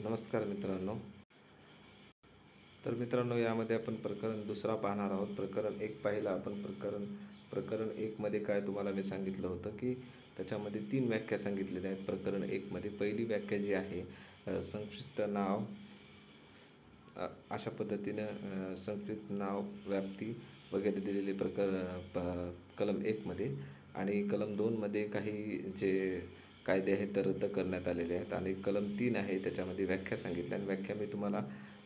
नमस्कार मित्रांनो. तर मित्रांनो, यामध्ये आपण प्रकरण दुसरा पाहणार आहोत. प्रकरण एक पाहिलं आपण. प्रकरण एकमध्ये काय तुम्हाला मी सांगितलं होतं की त्याच्यामध्ये 3 व्याख्या सांगितलेल्या आहेत. प्रकरण एकमध्ये पहिली व्याख्या जी आहे, संक्षिप्त नाव, अशा पद्धतीनं संक्षिप्त नाव, व्याप्ती वगैरे दिलेले कलम 1मध्ये. आणि कलम 2मध्ये काही जे कायदे आहेत ते रद्द करण्यात आलेले आहेत. आणि कलम 3 आहे, त्याच्यामध्ये व्याख्या सांगितल्या. आणि व्याख्या मी तुम्हाला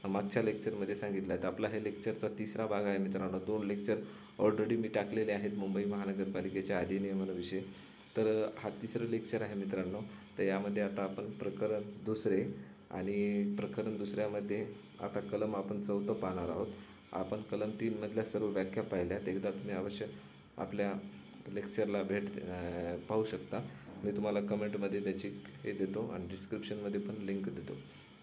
मागच्या लेक्चरमध्ये सांगितलं आहेत. आपला हे लेक्चरचा तिसरा भाग आहे मित्रांनो. 2 लेक्चर ऑलरेडी मी टाकलेले आहेत मुंबई महानगरपालिकेच्या अधिनियमाविषयी. तर हा तिसरं लेक्चर आहे मित्रांनो. तर यामध्ये आता आपण प्रकरण दुसरे आणि प्रकरण दुसऱ्यामध्ये आता कलम आपण 4 पाहणार आहोत. आपण कलम 3मधल्या सर्व व्याख्या पाहिल्यात. एकदा तुम्ही अवश्य आपल्या लेक्चरला पाहू शकता. मी तुम्हाला कमेंटमध्ये त्याची हे देतो आणि डिस्क्रिप्शनमध्ये पण लिंक देतो.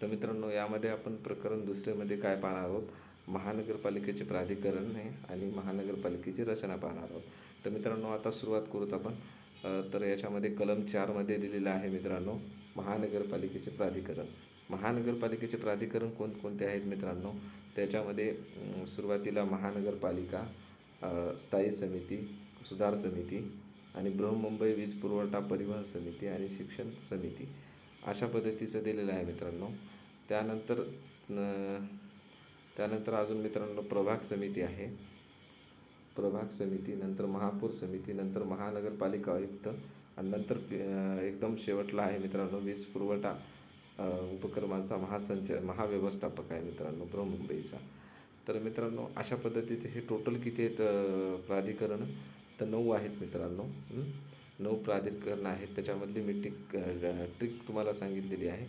तर मित्रांनो, यामध्ये आपण प्रकरण दुसरेमध्ये काय पाहणार आहोत, महानगरपालिकेचे प्राधिकरण आहे आणि महानगरपालिकेची रचना पाहणार आहोत. तर मित्रांनो, आता सुरुवात करूत आपण. तर याच्यामध्ये कलम 4मध्ये दिलेलं आहे मित्रांनो, महानगरपालिकेचे प्राधिकरण. महानगरपालिकेचे प्राधिकरण कोणकोणते आहेत मित्रांनो, त्याच्यामध्ये सुरुवातीला महानगरपालिका, स्थायी समिती, सुधार समिती आणि बृहन्मुंबई वीज पुरवठा परिवहन समिती आणि शिक्षण समिती अशा पद्धतीचं दिलेलं आहे मित्रांनो. त्यानंतर अजून मित्रांनो प्रभाग समिती आहे. प्रभाग समिती, नंतर महापौर समिती, नंतर महानगरपालिका आयुक्त आणि नंतर एकदम शेवटला आहे मित्रांनो वीज पुरवठा उपक्रमांचा महाव्यवस्थापक आहे मित्रांनो बृहन्मुंबईचा. तर मित्रांनो, अशा पद्धतीचे हे टोटल किती आहेत प्राधिकरण, तर 9 आहेत मित्रांनो. 9 प्राधिकरण आहेत. त्याच्यामधली मी ट्रिक तुम्हाला सांगितलेली आहे.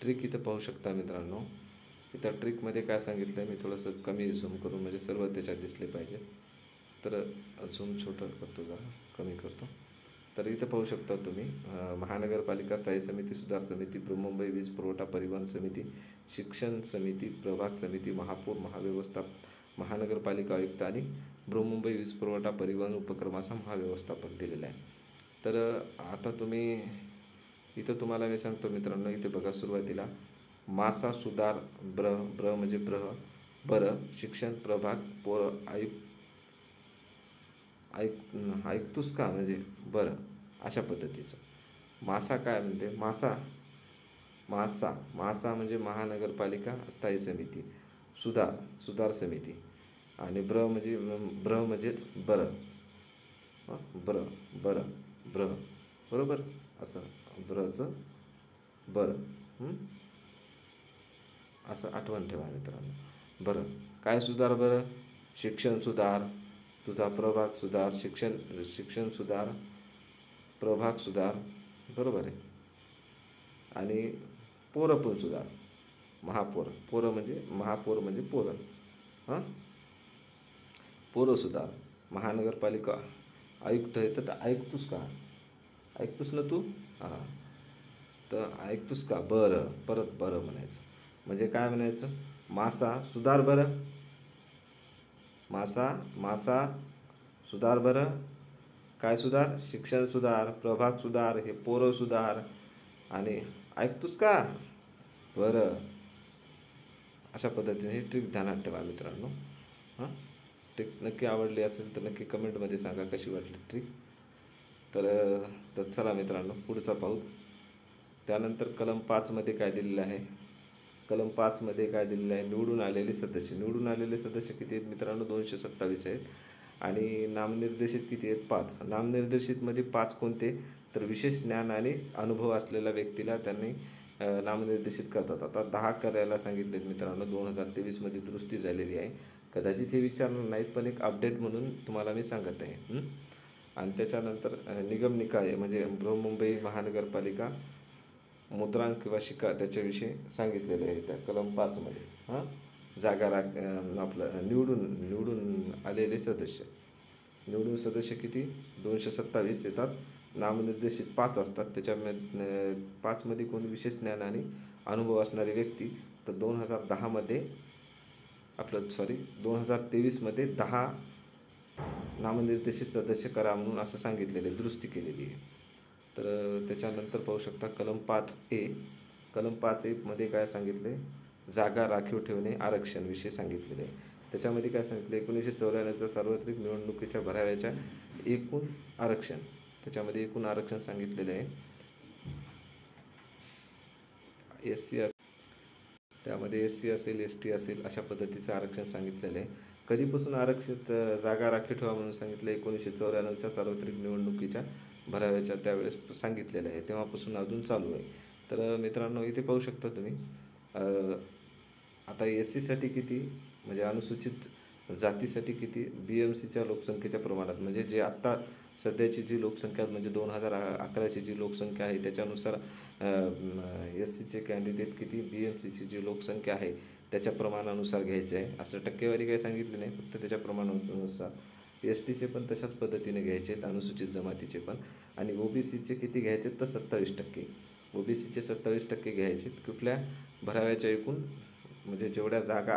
ट्रिक इथं पाहू शकता मित्रांनो. इथं ट्रिकमध्ये काय सांगितलं आहे, मी थोडंसं कमी झूम करून म्हणजे सर्व त्याच्यात दिसले पाहिजे. तर झूम छोटं करतो, जरा कमी करतो. तर इथं पाहू शकता तुम्ही महानगरपालिका, स्थायी समिती, सुधार समिती, बृहन्मुंबई वीज पुरवठा परिवहन समिती, शिक्षण समिती, प्रभाग समिती, महापौर, महानगरपालिका आयुक्त आणि बृहन्मुंबई वीज पुरवठा परिवहन उपक्रमाचा महाव्यवस्थापक दिलेला आहे. तर आता इथं तुम्हाला मी सांगतो मित्रांनो, इथे बघा सुरुवातीला मासा, सुधार, ब्र म्हणजे बरं, शिक्षण, प्रभाग, पोर, ऐकतोस का म्हणजे बरं, अशा पद्धतीचं. मासा काय म्हणते, मासा म्हणजे महानगरपालिका स्थायी समिती, सुधार समिती आणि ब्र म्हणजेच बरं, बरोबर, असं ब्रचं बरं, असं आठवण ठेवा मित्रांनो. बरं, काय सुधार, बरं शिक्षण सुधार, तुझा प्रभाग सुधार, शिक्षण सुधार, प्रभाग सुधार, बरोबर आहे. आणि पोरं पण सुधार, महापौर म्हणजे पोरं, पोरं सुधार. महानगरपालिका आयुक्त आहे, तर ऐकतोस का, ऐकतोस ना तू, हां, तर ऐकतोस का, बरं, परत बरं म्हणायचं. म्हणजे काय म्हणायचं, मासा सुधार बरं, मासा सुधार बरं, काय सुधार, शिक्षण सुधार, प्रभाग सुधार, हे पोरं सुधार आणि ऐकतोस का, बरं. अशा पद्धतीने ही ट्रिक ध्यानात ठेवा मित्रांनो. ट्रिक नक्की आवडली असेल तर नक्की कमेंटमध्ये सांगा कशी वाटली ट्रिक. तर चला मित्रांनो, पुढचा पाहू. त्यानंतर कलम 5मध्ये काय दिलेलं आहे, कलम 5मध्ये काय दिलेलं आहे, निवडून आलेले सदस्य किती आहेत मित्रांनो, 227 आहेत. आणि नामनिर्देशित किती आहेत, 5. नामनिर्देशितमध्ये 5 कोणते, तर विशेष ज्ञान आणि अनुभव असलेल्या व्यक्तीला त्यांनी नामनिर्देशित करतात. आता 10 करायला सांगितलेत मित्रांनो. 2023मध्ये दुरुस्ती झालेली आहे. कदाचित हे विचारणार नाहीत, पण एक अपडेट म्हणून तुम्हाला मी सांगत आहे. आणि त्याच्यानंतर निगम निकाय म्हणजे बृहन्मुंबई महानगरपालिका, मुद्रांक किंवा शिक्का त्याच्याविषयी सांगितलेलं आहे त्या कलम 5मध्ये. जागा आपलं निवडून आलेले सदस्य किती, 227 येतात. नामनिर्देशित 5 असतात. त्याच्यामध्ये 5मध्ये कोणी विशेष ज्ञान आणि अनुभव असणारी व्यक्ती, तर 2023मध्ये 10 नामनिर्देशित सदस्य करा म्हणून असं सांगितलेलं आहे, दुरुस्ती केलेली आहे. तर त्याच्यानंतर पाहू शकता कलम 5A, कलम 5(1) मध्ये काय सांगितले, जागा राखीव ठेवणे आरक्षण विषयी सांगितलेले आहे. त्याच्यामध्ये काय सांगितलं, 1994च्या सार्वत्रिक निवडणुकीच्या भराव्याच्या एकूण आरक्षण, त्याच्यामध्ये एकूण आरक्षण सांगितलेले आहे. SC त्यामध्ये SC असेल, ST असेल, अशा पद्धतीचं आरक्षण सांगितलेलं आहे. कधीपासून आरक्षित जागा राखीव ठेवा म्हणून सांगितलं, 1994च्या सार्वत्रिक निवडणुकीच्या भराव्याच्या त्यावेळेस सांगितलेलं आहे, तेव्हापासून अजून चालू आहे. तर मित्रांनो, इथे पाहू शकता तुम्ही, आता SCसाठी किती, म्हणजे अनुसूचित जातीसाठी किती, BMCच्या लोकसंख्येच्या प्रमाणात, म्हणजे जे आत्ता सध्याची जी लोकसंख्या, म्हणजे 2011ची जी लोकसंख्या आहे त्याच्यानुसार SCचे कॅन्डिडेट किती, BMCची जी लोकसंख्या आहे त्याच्या प्रमाणानुसार घ्यायचे आहे. असं टक्केवारी काही सांगितली नाही, फक्त त्याच्या प्रमाणानुसार. STचे पण तशाच पद्धतीने घ्यायचे आहेत, अनुसूचित जमातीचे पण. आणि OBCचे किती घ्यायचे तर 27%. OBCचे 27% घ्यायचे. कुठल्या भराव्याच्या एकूण, म्हणजे जेवढ्या जागा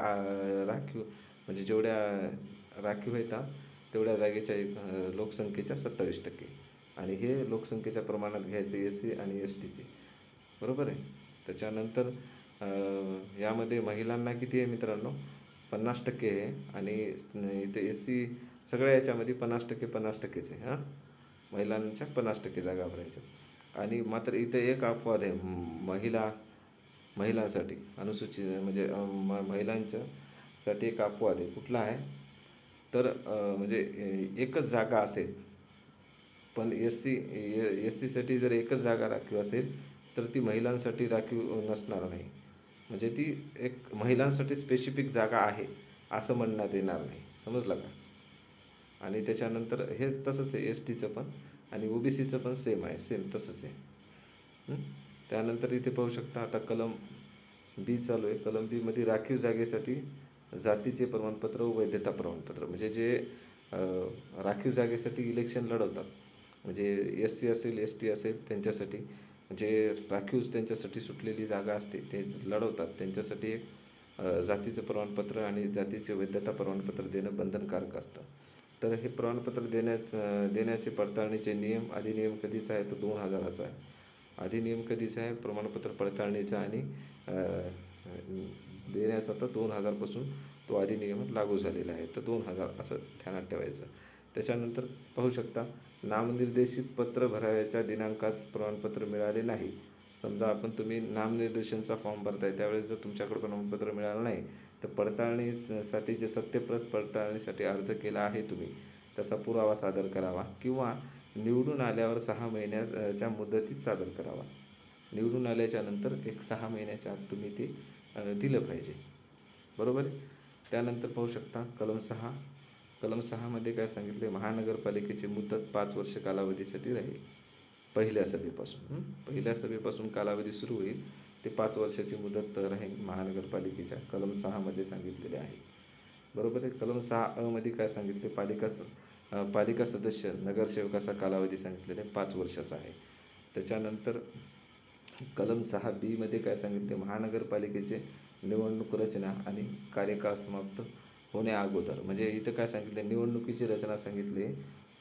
राखीव, म्हणजे जेवढ्या राखीव आहेत तेवढ्या जागेच्या लोकसंख्येच्या 27%. आणि हे लोकसंख्येच्या प्रमाणात घ्यायचे SC आणि STचे, बरोबर आहे. त्याच्यानंतर यामध्ये महिलांना किती आहे मित्रांनो, 50% आहे. आणि इथे SC सगळ्या याच्यामध्ये 50% आहे. महिलांच्या 50% जागा भरायच्या. आणि मात्र इथे एक अपवाद आहे, महिलांसाठी, अनुसूचित म्हणजे महिलांच्यासाठी एक अपवाद आहे. कुठला आहे तर म्हणजे एकच जागा असेल, पण SCसाठी जर एकच जागा राखीव असेल तर ती महिलांसाठी राखीव नसणार नाही. म्हणजे ती एक महिलांसाठी स्पेसिफिक जागा आहे असं म्हणण्यात येणार नाही, समजलं का. आणि त्याच्यानंतर हे तसंच आहे STचं पण, आणि OBCचं पण सेम तसंच आहे. त्यानंतर इथे पाहू शकता, आता कलम B चालू आहे. कलम B मध्ये राखीव जागेसाठी जातीचे प्रमाणपत्र व वैधता प्रमाणपत्र, म्हणजे जे राखीव जागेसाठी इलेक्शन लढवतात, म्हणजे SC असेल, ST असेल, त्यांच्यासाठी जे राखीव त्यांच्यासाठी सुटलेली जागा असते ते लढवतात, त्यांच्यासाठी एक जातीचं प्रमाणपत्र आणि जातीचे वैधता प्रमाणपत्र देणं बंधनकारक असतं. तर हे प्रमाणपत्र देण्याचे पडताळणीचे नियम, अधिनियम कधीचा आहे तो 2000चा आहे. अधिनियम कधीचा आहे प्रमाणपत्र पडताळणीचा, आणि देण्याचा तर 2000पासून तो अधिनियम लागू झालेला आहे. तर 2000 असं ध्यानात ठेवायचं. त्याच्यानंतर पाहू शकता, नामनिर्देशित पत्र भराव्याच्या दिनांकात प्रमाणपत्र मिळाले नाही. समजा तुम्ही नामनिर्देशनचा फॉर्म भरताय त्यावेळेस जर तुमच्याकडे प्रमाणपत्र मिळालं नाही, तर पडताळणीसाठी जे सत्यप्रत पडताळणीसाठी अर्ज केला आहे तुम्ही, त्याचा पुरावा सादर करावा, किंवा निवडून आल्यावर 6 महिन्याच्या मुदतीत सादर करावा. निवडून आल्याच्या नंतर एक 6 महिन्याच्या आत तुम्ही ते दिलं पाहिजे, बरोबर आहे. त्यानंतर पाहू शकता कलम 6मध्ये काय सांगितले, महानगरपालिकेची मुदत 5 वर्ष कालावधीसाठी राहील. पहिल्या सभेपासून कालावधी सुरू होईल, ते 5 वर्षाची मुदत राहील महानगरपालिकेच्या, कलम 6मध्ये सांगितलेले आहे, बरोबर आहे. कलम 6 मध्ये काय सांगितले, पालिका सदस्य नगरसेवकाचा कालावधी सांगितलेला आहे 5 वर्षाचा आहे. त्याच्यानंतर कलम 6B मध्ये काय सांगितले, महानगरपालिकेचे निवडणूक रचना आणि कार्यकाळ समाप्त होण्या अगोदर, म्हणजे इथं काय सांगितले, निवडणुकीची रचना सांगितली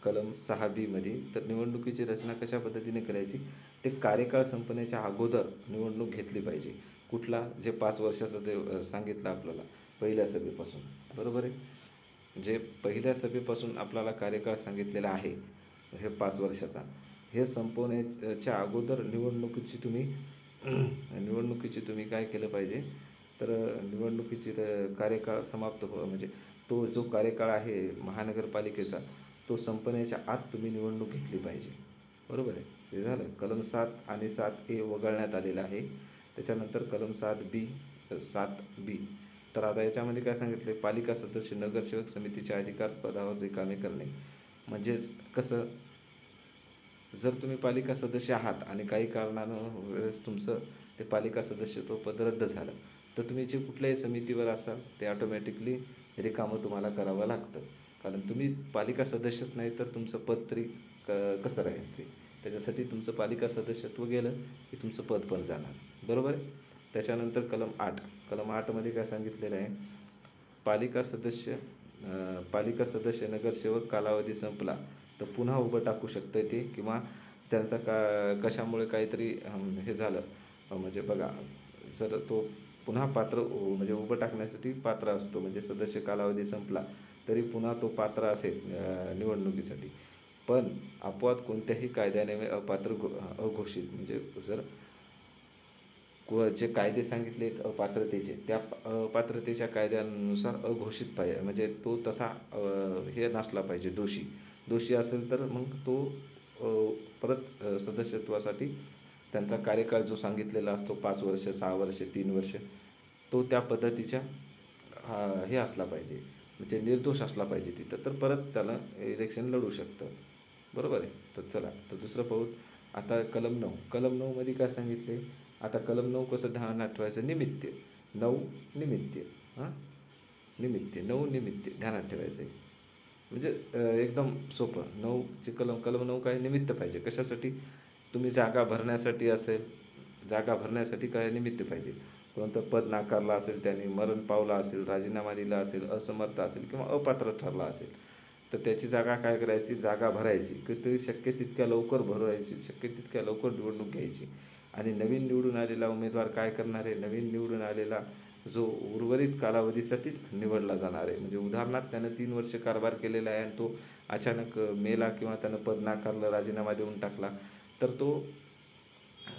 कलम 6B मध्ये. तर निवडणुकीची रचना कशा पद्धतीने करायची, ते कार्यकाळ संपण्याच्या अगोदर निवडणूक घेतली पाहिजे. कुठला, जे 5 वर्षाचं जे सांगितलं आपल्याला पहिल्या सभेपासून, बरोबर आहे. जे पहिल्या सभेपासून आपल्याला कार्यकाळ सांगितलेला आहे हे 5 वर्षाचा, हे संपवण्याच्या अगोदर निवडणुकीची तुम्ही काय केलं पाहिजे, तर निवडणुकीची कार्यकाळ समाप्त म्हणजे तो जो कार्यकाळ आहे महानगरपालिकेचा तो संपण्याच्या आत तुम्ही निवडणूक घेतली पाहिजे, बरोबर आहे. ते झालं. कलम 7 आणि 7A वगळण्यात आलेलं आहे. त्याच्यानंतर कलम 7B. तर आता याच्यामध्ये काय सांगितले, पालिका सदस्य नगरसेवक समितीच्या अधिकार पदावर रिकामे करणे. म्हणजेच कसं, जर तुम्ही पालिका सदस्य आहात आणि काही कारणानं वेळेस तुमचं ते पालिका सदस्यत्व पद रद्द झालं, तर तुम्ही जे कुठल्याही समितीवर असाल ते ऑटोमॅटिकली रिकामं तुम्हाला करावं लागतं. कारण तुम्ही पालिका सदस्यच नाही तर तुमचं पद तरी कसं राहील ते. त्याच्यासाठी तुमचं पालिका सदस्यत्व गेलं की तुमचं पद पण जाणार, बरोबर आहे. त्याच्यानंतर कलम 8मध्ये काय सांगितलेलं आहे, पालिका सदस्य नगरसेवक कालावधी संपला तर पुन्हा उभं टाकू शकतं ते, किंवा त्यांचा कशामुळे काहीतरी हे झालं, म्हणजे बघा, जर तो पुन्हा पात्र म्हणजे उभं टाकण्यासाठी पात्र असतो, म्हणजे सदस्य कालावधी संपला तरी पुन्हा तो पात्र असेल निवडणुकीसाठी. पण अपवाद कोणत्याही कायद्याने अघोषित म्हणजे जर जे कायदे सांगितले अपात्रतेचे, त्या अपात्रतेच्या कायद्यानुसार अघोषित पाहिजे, म्हणजे तो तसा हे नसला पाहिजे, दोषी असेल तर मग तो अ, परत सदस्यत्वासाठी त्यांचा कार्यकाळ जो सांगितलेला असतो 5 वर्ष, 6 वर्ष, 3 वर्ष, तो त्या पद्धतीच्या हे असला पाहिजे, म्हणजे निर्दोष असला पाहिजे तिथं, तर परत त्याला इलेक्शन लढू शकतं. बरोबर आहे. तर चला, तर दुसरं पाहू. आता कलम 9 मध्ये काय सांगितले. आता कलम 9 कसं ध्यानात ठेवायचं, निमित्त. 9 निमित्त. हां, निमित्त, 9 निमित्त ध्यानात ठेवायचं आहे. म्हणजे एकदम सोपं. 9चे कलम 9 काय, निमित्त पाहिजे. कशासाठी? तुम्ही जागा भरण्यासाठी असेल, जागा भरण्यासाठी काय निमित्त पाहिजे. कोणतं पद नाकारलं असेल, त्याने मरण पावला असेल, राजीनामा दिला असेल, असमर्थ असेल किंवा अपात्र ठरला असेल, तर त्याची जागा काय करायची, जागा भरायची, की ती शक्य तितक्या लवकर भरवायची, शक्य तितक्या लवकर निवडणूक घ्यायची. आणि नवीन निवडून आलेला उमेदवार काय करणार आहे, नवीन निवडून आलेला जो उर्वरित कालावधीसाठीच निवडला जाणार आहे. म्हणजे उदाहरणार्थ त्यानं 3 वर्ष कारभार केलेला आहे आणि तो अचानक मेला किंवा त्यानं पद नाकारलं, राजीनामा देऊन टाकला, तर तो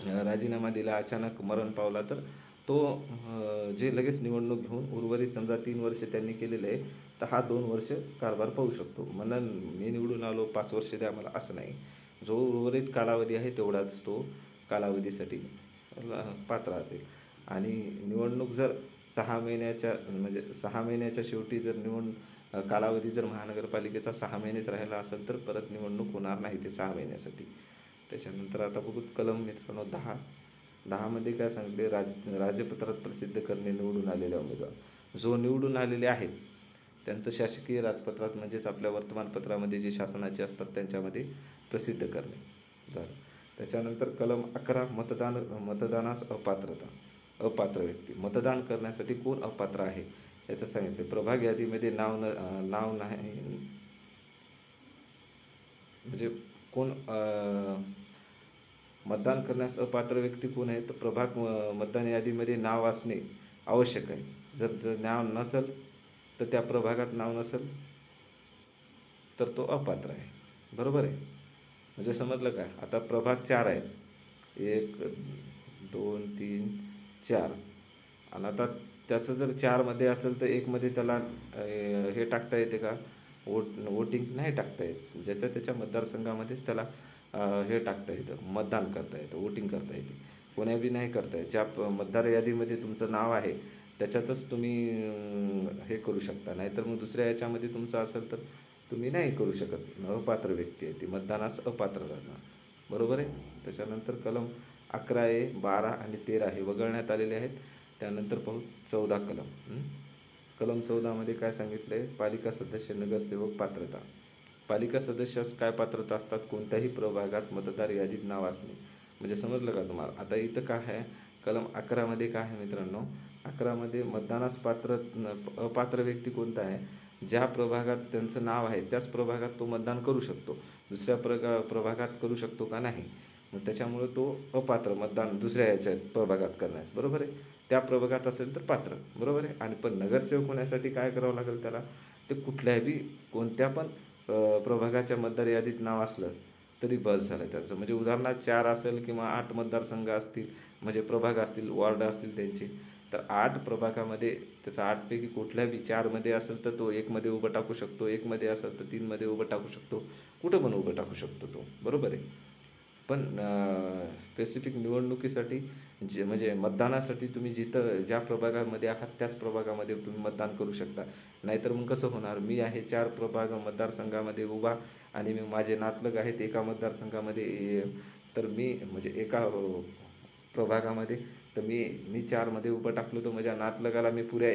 राजीनामा दिला, अचानक मरण पावला, तर तो जे लगेच निवडणूक घेऊन उर्वरित समजा 3 वर्ष त्यांनी केलेलं आहे, तर हा 2 वर्ष कारभार पाहू शकतो. म्हणून मी निवडून आलो, 5 वर्ष द्या मला, असं नाही. जो उर्वरित कालावधी आहे तेवढाच तो कालावधीसाठी पात्र असेल. आणि निवडणूक जर 6 महिन्याच्या म्हणजे 6 महिन्याच्या शेवटी जर कालावधी जर महानगरपालिकेचा 6 महिनेच राहिला असेल, तर परत निवडणूक होणार नाही ते 6 महिन्यासाठी. त्याच्यानंतर आता बघू कलम मित्रांनो 10मध्ये काय सांगितले, राजपत्रात प्रसिद्ध करणे निवडून आलेल्या उमेदवार. जो निवडून आलेले आहेत त्यांचं शासकीय राजपत्रात, म्हणजेच आपल्या वर्तमानपत्रामध्ये जे शासनाचे असतात त्यांच्यामध्ये प्रसिद्ध करणे झालं. त्याच्यानंतर कलम 11, मतदानास अपात्र व्यक्ती. मतदान करण्यासाठी कोण अपात्र आहे याचं सांगितले. प्रभाग यादीमध्ये नाव नाही, म्हणजे कोण मतदान करण्यास अपात्र व्यक्ती कोण आहे, तर मतदान यादीमध्ये नाव असणे आवश्यक आहे. जर नाव नसेल, तर त्या प्रभागात नाव नसेल, तर तो अपात्र आहे. बरोबर आहे. म्हणजे समजलं काय. आता प्रभाग 4 आहेत, 1, 2, 3, 4. आणि आता त्याचं जर 4मध्ये असेल तर 1मध्ये त्याला हे टाकता येते का, वोटिंग नाही टाकता येत. ज्याच्या त्याच्या मतदारसंघामध्येच त्याला हे टाकता येतं, मतदान करता येतं, वोटिंग करता येते. कोण्या बी नाही करता येत. ज्या मतदार यादीमध्ये तुमचं नाव आहे त्याच्यातच तुम्ही हे करू शकता. नाहीतर मग दुसऱ्या याच्यामध्ये तुमचं असेल तर तुम्ही नाही करू शकत. अपात्र व्यक्ती आहे ती, मतदानास अपात्र राहणार. बरोबर आहे. त्याच्यानंतर कलम 11A, 12 आणि 13 हे वगळण्यात आलेले आहेत. त्यानंतर पाहू 14 कलम. कलम 14मध्ये काय सांगितलं आहे, पालिका सदस्य, नगरसेवक पात्रता. पालिका सदस्यास काय पात्रता असतात, कोणत्याही प्रभागात मतदार यादीत नाव असणे. म्हणजे समजलं का तुम्हाला. आता इथं काय आहे, कलम 11मध्ये काय आहे मित्रांनो, 11मध्ये मतदानास अपात्र व्यक्ती कोणता आहे, ज्या प्रभागात त्यांचं नाव आहे त्याच प्रभागात तो मतदान करू शकतो, दुसऱ्या प्रभागात करू शकतो का नाही. मग त्याच्यामुळे तो अपात्र मतदान दुसऱ्या याच्या प्रभागात करण्यास. बरोबर आहे. त्या प्रभागात असेल तर पात्र. बरोबर आहे. आणि पण नगरसेवक होण्यासाठी काय करावं लागेल त्याला, ते कुठल्याही कोणत्या पण प्रभागाच्या मतदार यादीत नाव असलं तरी बस झालं त्याचं. म्हणजे उदाहरणार्थ 4 असेल किंवा 8 मतदारसंघ असतील, म्हणजे प्रभाग असतील, वॉर्ड असतील त्यांचे, तर 8 प्रभागामध्ये त्याचा 8पैकी कुठल्याही 4मध्ये असेल तर तो 1मध्ये उभं टाकू शकतो, 1मध्ये असेल तर 3मध्ये उभं टाकू शकतो, कुठं पण उभं टाकू शकतो तो. बरोबर आहे. पण स्पेसिफिक निवडणुकीसाठी म्हणजे मतदानासाठी तुम्ही जिथं ज्या प्रभागामध्ये आहात त्याच प्रभागामध्ये तुम्ही मतदान करू शकता. नाहीतर मग कसं होणार, मी आहे 4 मतदारसंघामध्ये उभा आणि मी माझे नातलग आहेत एका मतदारसंघामध्ये, तर मी म्हणजे एका प्रभागामध्ये, तर मी 4मध्ये उभं टाकलो तर माझ्या नातलगाला मी पुऱ्या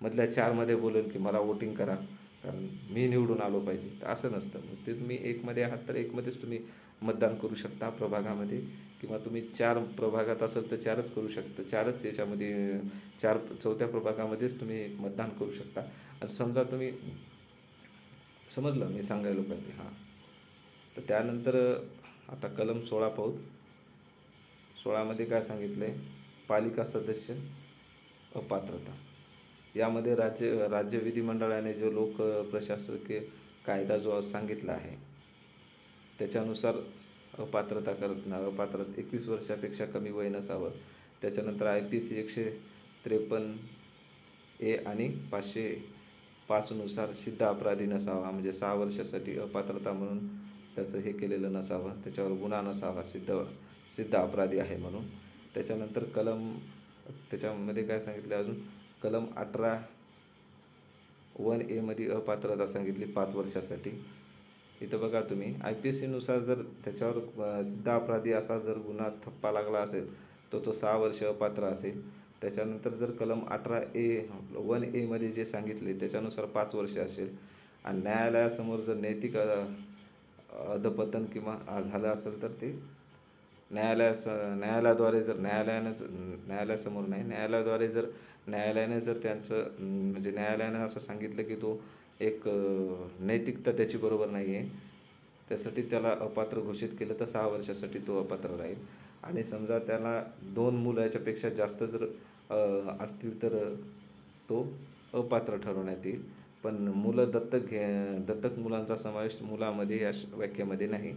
मधल्या 4मध्ये बोलेन की मला वोटिंग करा, कारण मी निवडून आलो पाहिजे. तर असं नसतं. मग ते तुम्ही 1मध्ये आहात तर 1मध्येच तुम्ही मतदान करू शकता प्रभागामध्ये, किंवा तुम्ही 4 प्रभागात असेल तर 4च करू शकता, 4च याच्यामध्ये 4 प्रभागामध्येच तुम्ही मतदान करू शकता. आणि समजा तुम्ही समजलं मी सांगायला पाहिजे. हां, तर त्यानंतर आता कलम 16 पाहू. 16मध्ये काय सांगितलं आहे, पालिका सदस्य अपात्रता. यामध्ये राज्य विधिमंडळाने जो लोक प्रशासकीय कायदा जो सांगितला आहे त्याच्यानुसार अपात्र 21 वर्षापेक्षा कमी वय नसावं. त्याच्यानंतर IPC 153A आणि 505 नुसार सिद्ध अपराधी नसावा, म्हणजे 6 वर्षासाठी अपात्रता म्हणून त्याचं हे केलेलं नसावं, त्याच्यावर गुन्हा नसावा, सिद्ध अपराधी आहे म्हणून. त्याच्यानंतर त्याच्यामध्ये काय सांगितलं अजून, कलम 18(1)A मध्ये अपात्रता सांगितली 5 वर्षासाठी. इथं बघा तुम्ही, IPC नुसार जर त्याच्यावर सिद्ध अपराधी असा जर गुन्हा ठप्पा लागला असेल तर तो 6 वर्ष अपात्र असेल. त्याच्यानंतर जर कलम 18(1)A मध्ये जे सांगितले त्याच्यानुसार 5 वर्ष असेल. आणि न्यायालयासमोर जर नैतिक अधपतन किंवा झालं असेल तर ते न्यायालयाद्वारे जर न्यायालयाने जर त्यांचं म्हणजे न्यायालयानं असं सांगितलं की तो एक नैतिकता त्याची बरोबर नाही आहे, त्यासाठी त्याला अपात्र घोषित केलं तर 6 वर्षासाठी तो अपात्र राहील. आणि समजा त्याला 2 मुलं याच्यापेक्षा जास्त जर असतील तर तो अपात्र ठरवण्यात येईल. पण मुलं दत्तक मुलांचा समावेश मुलामध्ये या व्याख्येमध्ये नाही.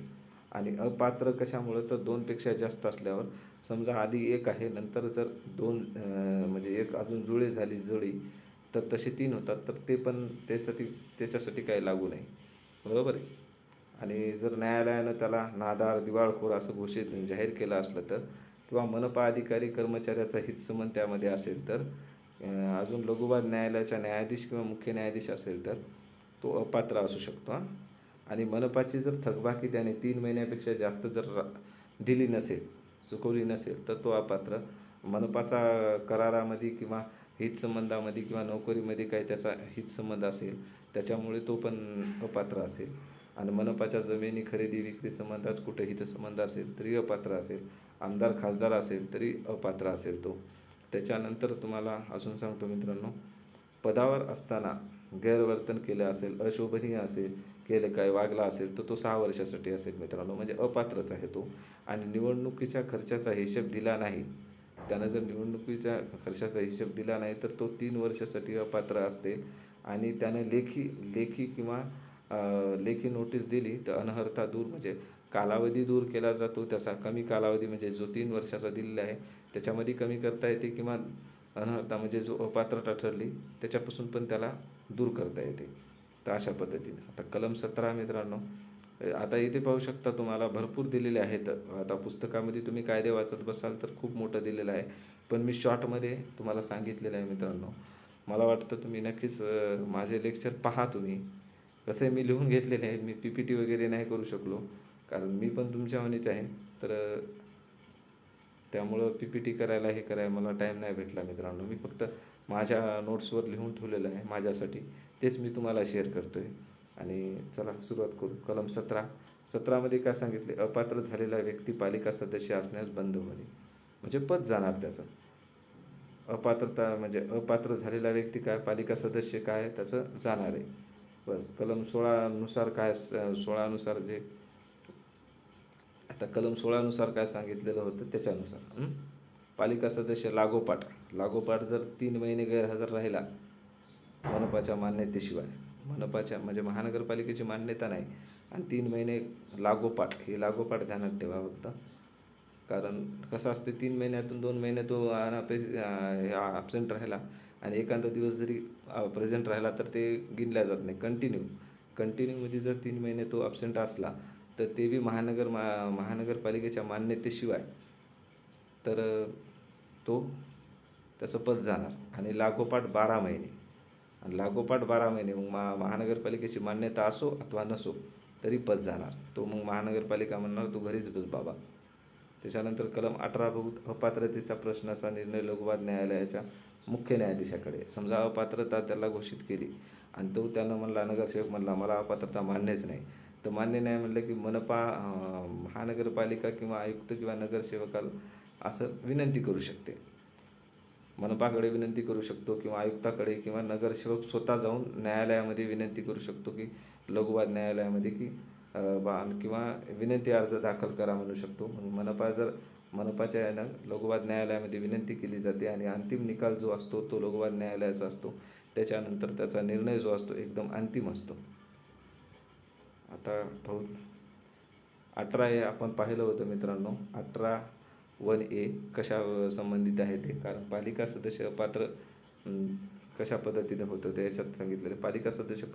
आणि अपात्र कशामुळं, तर 2पेक्षा जास्त असल्यावर, समजा आधी एक आहे नंतर जर 2 म्हणजे एक अजून जोडी तर तसे 3 होतात, तर ते पण त्याच्यासाठी काही लागू नाही, बरोबर आहे. आणि जर न्यायालयानं त्याला नादार, दिवाळखोर असं जाहीर केलं असलं तर, किंवा मनपा अधिकारी कर्मचाऱ्याचा हितसंबंध त्यामध्ये असेल तर, अजून लघुवाद न्यायालयाचा न्यायाधीश किंवा मुख्य न्यायाधीश असेल तर तो अपात्र असू शकतो. आणि मनपाची जर थकबाकी त्याने 3 महिन्यापेक्षा जास्त जर दिली नसेल, चुकवली नसेल तर तो अपात्र. मनपाचा करारामध्ये किंवा हितसंबंधामध्ये किंवा नोकरीमध्ये काही त्याचा हितसंबंध असेल त्याच्यामुळे तो पण अपात्र असेल. आणि मनपाच्या जमिनी खरेदी विक्री संबंधात कुठे हितसंबंध असेल तरी अपात्र असेल. आमदार खासदार असेल तरी अपात्र असेल तो. त्याच्यानंतर तुम्हाला अजून सांगतो मित्रांनो, पदावर असताना गैरवर्तन केलं असेल, अशोभनीय काही वागला असेल तर तो 6 वर्षासाठी असेल मित्रांनो, म्हणजे अपात्रच आहे तो. आणि निवडणुकीच्या खर्चाचा हिशेब दिला नाही, त्यानं जर निवडणुकीच्या खर्चाचा हिशेब दिला नाही तर तो 3 वर्षासाठी अपात्र असते. आणि त्यानं लेखी किंवा लेखी नोटीस दिली तर अनर्हता दूर, म्हणजे कालावधी दूर केला जातो त्याचा. कमी कालावधी म्हणजे जो 3 वर्षाचा दिलेला आहे त्याच्यामध्ये कमी करता येते, किंवा अनर्हता म्हणजे जो अपात्रता ठरली त्याच्यापासून पण त्याला दूर करता येते. तर अशा पद्धतीने आता कलम 17 मित्रांनो, आता इथे पाहू शकता तुम्हाला भरपूर दिलेले आहेत. आता पुस्तकामध्ये तुम्ही कायदे वाचत बसाल तर खूप मोठं दिलेलं आहे, पण मी शॉर्टमध्ये तुम्हाला सांगितलेलं आहे मित्रांनो. मला वाटतं तुम्ही नक्कीच माझे लेक्चर पहा तुम्ही. कसं आहे, मी लिहून घेतलेले आहे, मी PPT वगैरे नाही करू शकलो कारण मी पण तुमच्यावानीच आहे. तर त्यामुळं PPT करायला मला टाईम नाही भेटला मित्रांनो. मी फक्त माझ्या नोट्सवर लिहून ठेवलेलं आहे माझ्यासाठी, तेच मी तुम्हाला शेअर करतो आहे. आणि चला सुरुवात करू. कलम 17मध्ये काय सांगितले, अपात्र झालेला व्यक्ती पालिका सदस्य असण्यास बंद होणे, म्हणजे पद जाणार त्याचं. अपात्रता म्हणजे अपात्र झालेला व्यक्ती काय, पालिका सदस्य काय त्याचं जाणार आहे बस. कलम 16नुसार काय, 16नुसार जे आता कलम 16नुसार काय सांगितलेलं होतं त्याच्यानुसार पालिका सदस्य लागोपाठ जर 3 महिने गैरहजर राहिला मनपाच्या मान्यतेशिवाय, मनपाच्या म्हणजे महानगरपालिकेची मान्यता नाही, आणि 3 महिने लागोपाठ ध्यानात ठेवा फक्त. कारण कसं असते, 3 महिन्यातून 2 महिने तो ॲबसेंट राहिला आणि एखादा दिवस जरी प्रेझेंट राहिला तर ते गिनल्या जात नाही. कंटिन्यूमध्ये जर 3 महिने तो ॲबसेंट असला तर ते बी महानगरपालिकेच्या मान्यतेशिवाय तर तो त्याचं पद जाणार. आणि लागोपाठ 12 महिने मग महानगरपालिकेची मान्यता असो अथवा नसो तरी पद जाणार. तो मग महानगरपालिका म्हणणार तू घरीच बस बाबा. त्याच्यानंतर कलम 18 बघू, अपात्रतेचा प्रश्नाचा निर्णय लघुवाद न्यायालयाच्या मुख्य न्यायाधीशाकडे. समजा अपात्रता त्याला घोषित केली आणि तो त्यानं म्हणला, नगरसेवक म्हणला मला अपात्रता मान्यच नाही, तर मान्य नाही म्हणलं की महानगरपालिका किंवा आयुक्त किंवा नगरसेवकाला असं विनंती करू शकते. मनपाकडे विनंती करू शकतो किंवा आयुक्ताकडे किंवा नगरसेवक स्वतः जाऊन न्यायालयामध्ये विनंती करू शकतो की लघुवाद न्यायालयामध्ये की किंवा विनंती अर्ज दाखल करा म्हणू शकतो. मग मनपा जर मनपाच्या यानं लघुवाद न्यायालयामध्ये विनंती केली जाते आणि अंतिम निकाल जो असतो तो लघुवाद न्यायालयाचा असतो. त्याच्यानंतर त्याचा निर्णय जो असतो एकदम अंतिम असतो. आता भाऊ 18A आपण पाहिलं होतं मित्रांनो. 18(1)A कशा संबंधित आहे ते, कारण पालिका सदस्य अपात्र कशा पद्धतीने होतं ते याच्यात सांगितलेलं. पालिका सदस्य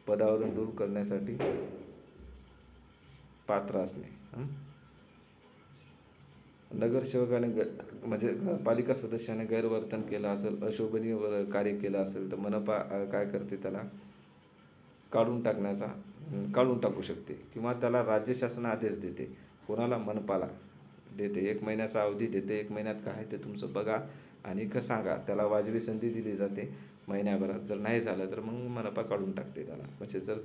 पदावरून दूर करण्यासाठी पात्र असणे. नगरसेवकाने म्हणजे पालिका सदस्याने गैरवर्तन केलं असेल, अशोभनीय कार्य केलं असेल तर मनपा काय करते, त्याला काढून टाकू शकते किंवा त्याला राज्य शासन आदेश देते. कोणाला? मनपाला देते. 1 महिन्याचा अवधी देते. 1 महिन्यात काय ते तुमचं बघा आणि सांगा. त्याला वाजवी संधी दिली जाते महिन्याभरात. जर नाही झालं तर मग मनपा काढून टाकते त्याला. म्हणजे जर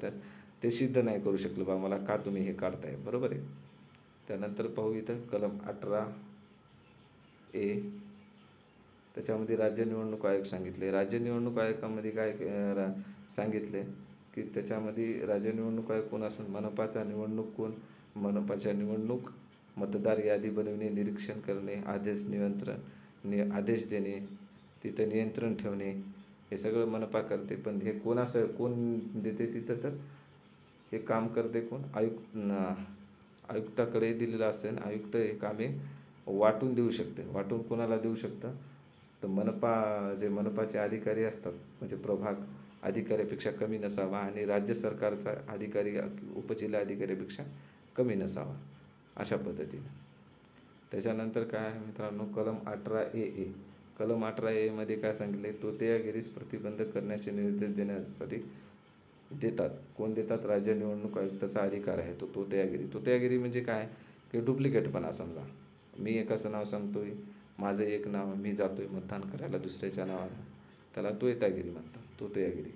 ते सिद्ध नाही करू शकलं बा मला का तुम्ही हे काढताय, बरोबर आहे. त्यानंतर पाहू इथं कलम 18A. त्याच्यामध्ये राज्य निवडणूक आयोग सांगितले. राज्य निवडणूक आयोगामध्ये काय सांगितले की त्याच्यामध्ये राज्य निवडणूक आयोग कोण असेल? मनपाचा निवडणूक कोण? मनपाच्या निवडणूक, मतदार यादी बनविणे, निरीक्षण करणे, आदेश देणे, तिथं नियंत्रण ठेवणे, हे सगळं मनपा करते. पण हे कोण देते तिथं? तर हे काम करते कोण? आयुक्ताकडे दिलेलं असतं. आयुक्त हे कामे वाटून देऊ शकते. वाटून कोणाला देऊ शकतं? तर मनपाचे अधिकारी असतात, म्हणजे प्रभाग अधिकाऱ्यापेक्षा कमी नसावा आणि राज्य सरकारचा अधिकारी उपजिल्हा अधिकाऱ्यापेक्षा कमी नसावा, अशा पद्धतीने. त्याच्यानंतर काय आहे मित्रांनो, कलम 18A. कलम 18A काय सांगितले? तोतेयागिरीस प्रतिबंध करण्याचे निर्देश देण्यासाठी देतात. कोण देतात? राज्य निवडणूक आयुक्ताचा अधिकार आहे तो तोतेयागिरी म्हणजे काय की डुप्लिकेटपणा. समजा मी एकाचं नाव सांगतोय, माझं एक नाव, मी जातोय मतदान करायला दुसऱ्याच्या नावानं, त्याला तोतेयागिरी म्हणतात. तोतेयागिरी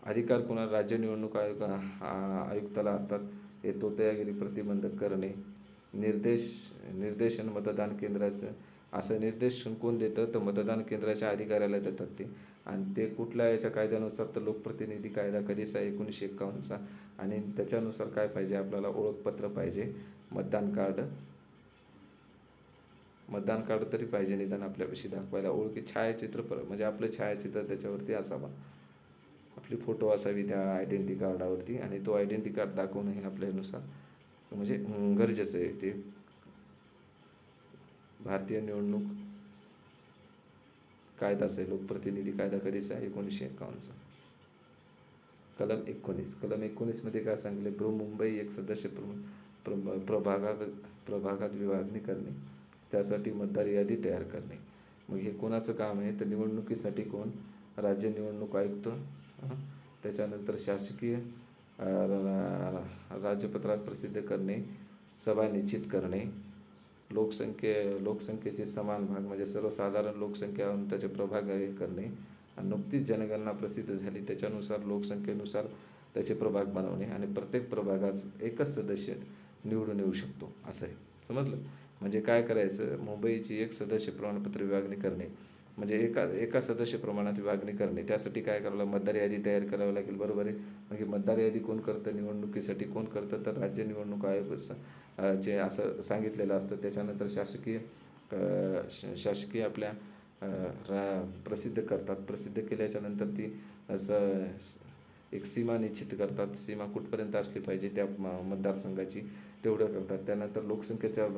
अधिकार कोणाला? राज्य निवडणूक आयुक्ताला असतात. हे तोतेयागिरी प्रतिबंधक करणे. निर्देशन मतदान केंद्राचं, असं निर्देशन कोण देतं? तर मतदान केंद्राच्या अधिकाऱ्याला देतात ते. आणि ते कुठल्या याच्या कायद्यानुसार? तर लोकप्रतिनिधी कायदा कधीचा? 1951चा. आणि त्याच्यानुसार काय पाहिजे आपल्याला? ओळखपत्र पाहिजे, मतदान कार्ड तरी पाहिजे निदान आपल्यापाशी दाखवायला. ओळखी छायाचित्र म्हणजे आपलं छायाचित्र त्याच्यावरती असावा, आपली फोटो असावी त्या आयडेंटिटी कार्डावरती, आणि तो आयडेंटिटी कार्ड दाखवणं हे आपल्यानुसार म्हणजे गरजेचं आहे. ते भारतीय निवडणूक कायदाच आहे. लोकप्रतिनिधी कायदा कधीचा आहे? 1951चा. कलम 19. कलम 19 काय सांगितले? बृहन्मुंबई एक सदस्य प्रभागात विभागणी करणे, त्यासाठी मतदार यादी तयार करणे. मग हे कोणाचं काम आहे? तर निवडणुकीसाठी कोण? राज्य निवडणूक आयुक्त. त्याच्यानंतर शासकीय राजपत्रात प्रसिद्ध करणे, सभा निश्चित करणे, लोकसंख्येचे समान भाग म्हणजे सर्वसाधारण लोकसंख्या त्याचे प्रभाग हे करणे, आणि नुकतीच जनगणना प्रसिद्ध झाली त्याच्यानुसार लोकसंख्येनुसार त्याचे प्रभाग बनवणे, आणि प्रत्येक प्रभागात एकच सदस्य निवडून येऊ शकतो, असं आहे. समजलं? म्हणजे काय करायचं? मुंबईची एक सदस्य प्रमाणपत्र विभागणी करणे म्हणजे एका सदस्य प्रमाणात विभागणी करणे. त्यासाठी काय करावं? मतदार यादी तयार करावी लागेल, बरोबर आहे. म्हणजे मतदार यादी कोण करतं? निवडणुकीसाठी कोण करतं? तर राज्य निवडणूक आयोग जे असं सांगितलेलं असतं. त्याच्यानंतर शासकीय आपल्या प्रसिद्ध करतात. प्रसिद्ध केल्याच्यानंतर ती असं एक सीमा निश्चित करतात. सीमा कुठपर्यंत असली पाहिजे त्या मतदारसंघाची, तेवढं करतात. त्यानंतर लोकसंख्येच्या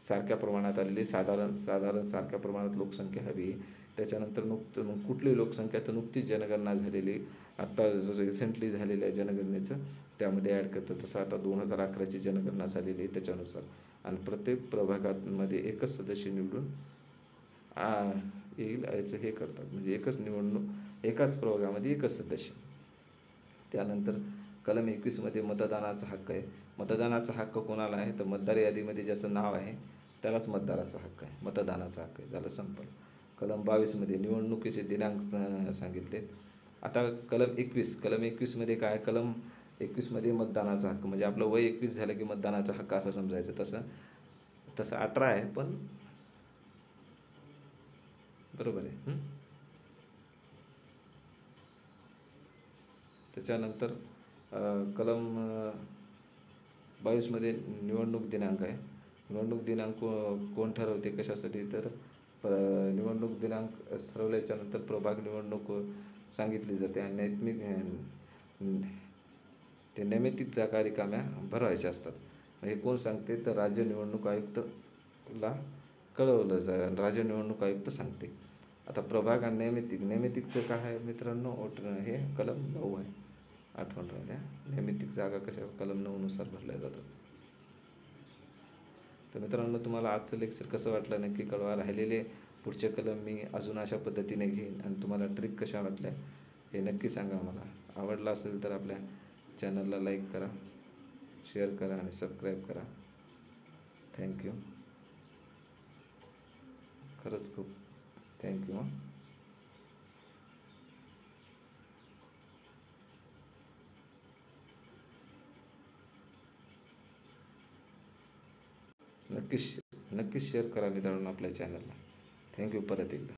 सारख्या प्रमाणात आलेली साधारण सारख्या प्रमाणात लोकसंख्या हवी. त्याच्यानंतर कुठली लोकसंख्या? तर नुकतीच जनगणना झालेली, आत्ता रिसेंटली झालेल्या जनगणनेचं त्यामध्ये ॲड करतात. तसं आता 2011ची जनगणना झालेली आहे त्याच्यानुसार. आणि प्रत्येक प्रभागामध्ये एकच सदस्य निवडून येईल याचं हे करतात. म्हणजे एकाच प्रभागामध्ये एकच सदस्य. त्यानंतर कलम 21 मतदानाचा हक्क आहे. मतदानाचा हक्क कोणाला आहे? तर मतदार यादीमध्ये ज्याचं नाव आहे त्यालाच मतदानाचा हक्क आहे, मतदानाचा हक्क आहे. झालं, संपलं. कलम 22 निवडणुकीचे दिनांक सांगितले. आता कलम 21 काय? कलम 21 मतदानाचा हक्क म्हणजे आपलं वय 21 झालं की मतदानाचा हक्क असं समजायचं. तसं 18 आहे, पण बरोबर आहे. त्याच्यानंतर कलम 22मध्ये निवडणूक दिनांक आहे. निवडणूक दिनांक कोण ठरवते कशासाठी, तर निवडणूक दिनांक ठरवल्याच्यानंतर प्रभाग निवडणूक सांगितली जाते आणि ते नैमित्तिक जागा रिकाम्या भरवायच्या असतात. हे कोण सांगते, तर राज्य निवडणूक आयुक्तला कळवलं जाईल, राज्य निवडणूक आयुक्त सांगते. आता प्रभाग आणि नैमित्तिकचं काय आहे मित्रांनो, हे कलम 9 आहे, आठवण राहू द्या. नैमित्तिक जागा कशा कलम 9 नुसार भरल्या जातात. तर मित्रांनो, तुम्हाला आजचं लेक्चर कसं वाटलं नक्की कळवा. राहिलेले पुढचे कलम मी अजून अशा पद्धतीने घेईन आणि तुम्हाला ट्रिक कशा वाटल्या हे नक्की सांगा मला. आवडला असेल तर आपल्या चॅनलला लाईक करा, शेअर करा आणि सबस्क्राईब करा. थँक्यू, खरंच खूप थँक्यू. नक्कीच शेअर करा मित्रांनो आपल्या चॅनलला. थँक्यू परत एकदा.